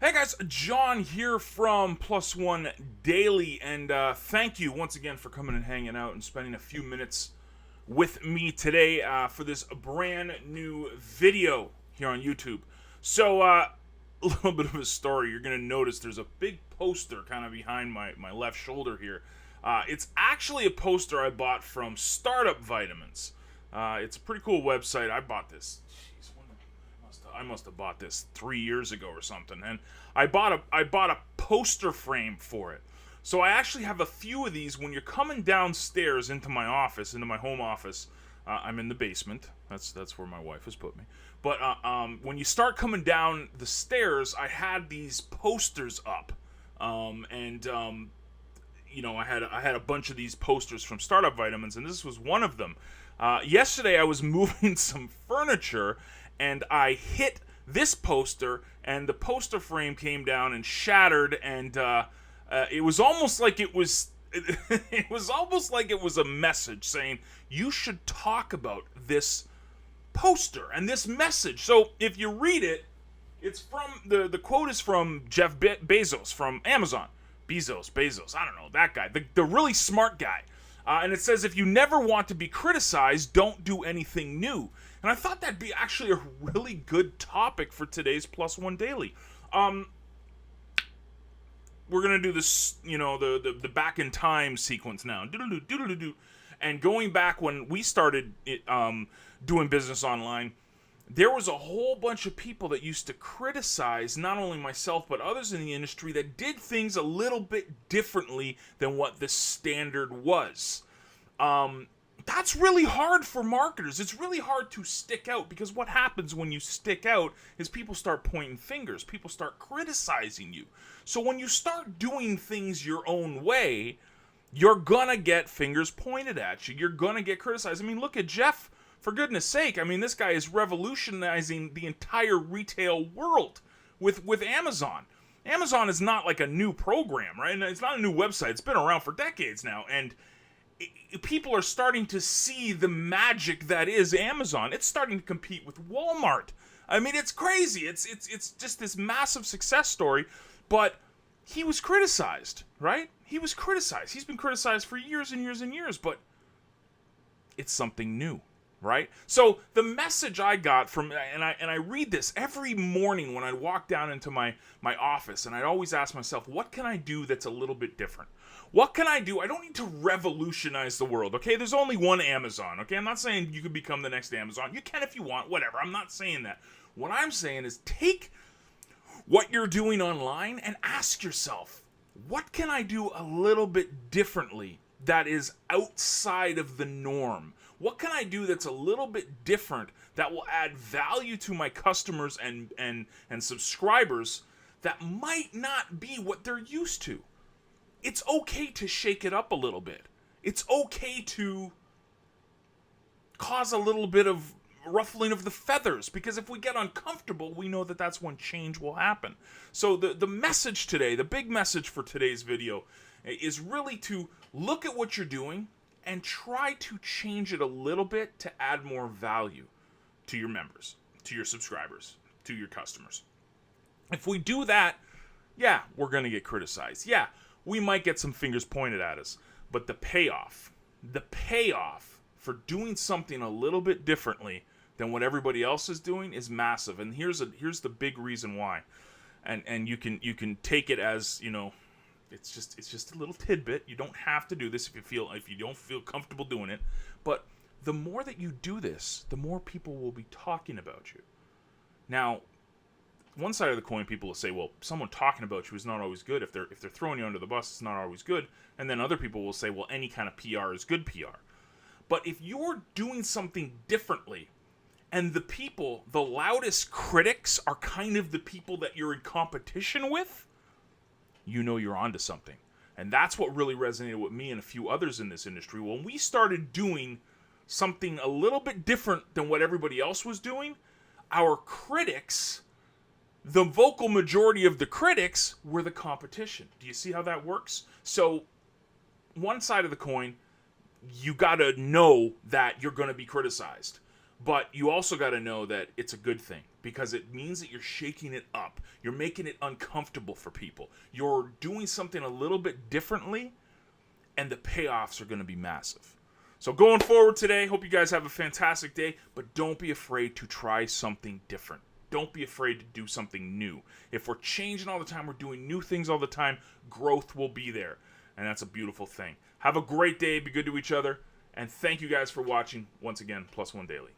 Hey guys, John here from Plus One Daily, and thank you once again for coming and hanging out and spending a few minutes with me today for this brand new video here on YouTube. So, a little bit of a story. You're going to notice there's a big poster kind of behind my left shoulder here. It's actually a poster I bought from Startup Vitamins. It's a pretty cool website. I bought this. I must have bought this 3 years ago or something, and I bought a poster frame for it. So I actually have a few of these. When you're coming downstairs into my office, into my home office, I'm in the basement. That's where my wife has put me. But when you start coming down the stairs, I had these posters up, and I had a bunch of these posters from Startup Vitamins, and this was one of them. Yesterday, I was moving some furniture, and I hit this poster, and the poster frame came down and shattered, and it was almost like it was it was almost like it was a message saying you should talk about this poster and this message. So if you read it, it's from the quote is from Jeff Bezos from Amazon. Bezos, I don't know, that guy, the really smart guy. And it says, if you never want to be criticized, don't do anything new. And I thought that'd be actually a really good topic for today's Plus One Daily. We're going to do this, the back in time sequence now. And going back when we started doing business online, there was a whole bunch of people that used to criticize not only myself but others in the industry that did things a little bit differently than what the standard was. That's really hard for marketers. It's really hard to stick out, because what happens when you stick out is people start pointing fingers. People start criticizing you. So when you start doing things your own way, you're gonna get fingers pointed at you. You're gonna get criticized. I mean, look at Jeff. For goodness sake, I mean, this guy is revolutionizing the entire retail world with Amazon. Amazon is not like a new program, right? It's not a new website. It's been around for decades now, and people are starting to see the magic that is Amazon. It's starting to compete with Walmart. I mean, it's crazy. It's just this massive success story, but he was criticized, right? He was criticized. He's been criticized for years and years and years, but it's something new. Right? So the message I got from, and I read this every morning when I walk down into my office, and I always ask myself, what can I do that's a little bit different? What can I do? I don't need to revolutionize the world, okay? There's only one Amazon, okay? I'm not saying you could become the next Amazon. You can if you want, whatever. I'm not saying that. What I'm saying is take what you're doing online and ask yourself, what can I do a little bit differently that is outside of the norm? What can I do that's a little bit different that will add value to my customers and subscribers that might not be what they're used to? It's okay to shake it up a little bit. It's okay to cause a little bit of ruffling of the feathers, because if we get uncomfortable, we know that that's when change will happen. So the message today, the big message for today's video, is really to look at what you're doing and try to change it a little bit to add more value to your members, to your subscribers, to your customers. If we do that, yeah, we're going to get criticized. Yeah, we might get some fingers pointed at us. But the payoff for doing something a little bit differently than what everybody else is doing is massive. And here's the big reason why. And you can take it as, it's just a little tidbit. You don't have to do this if you don't feel comfortable doing it. But the more that you do this, the more people will be talking about you. Now, one side of the coin, people will say, well, someone talking about you is not always good. If they're throwing you under the bus, it's not always good. And then other people will say, well, any kind of PR is good PR. But if you're doing something differently, and the loudest critics are kind of the people that you're in competition with, you're onto something. And that's what really resonated with me and a few others in this industry. When we started doing something a little bit different than what everybody else was doing, our critics, the vocal majority of the critics, were the competition. Do you see how that works? So, one side of the coin, you gotta know that you're gonna be criticized. But you also gotta know that it's a good thing. because it means that you're shaking it up. You're making it uncomfortable for people. You're doing something a little bit differently, and the payoffs are going to be massive. So going forward today, hope you guys have a fantastic day, but don't be afraid to try something different. Don't be afraid to do something new. If we're changing all the time, we're doing new things all the time, growth will be there. And that's a beautiful thing. Have a great day. Be good to each other. And thank you guys for watching. Once again, Plus One Daily.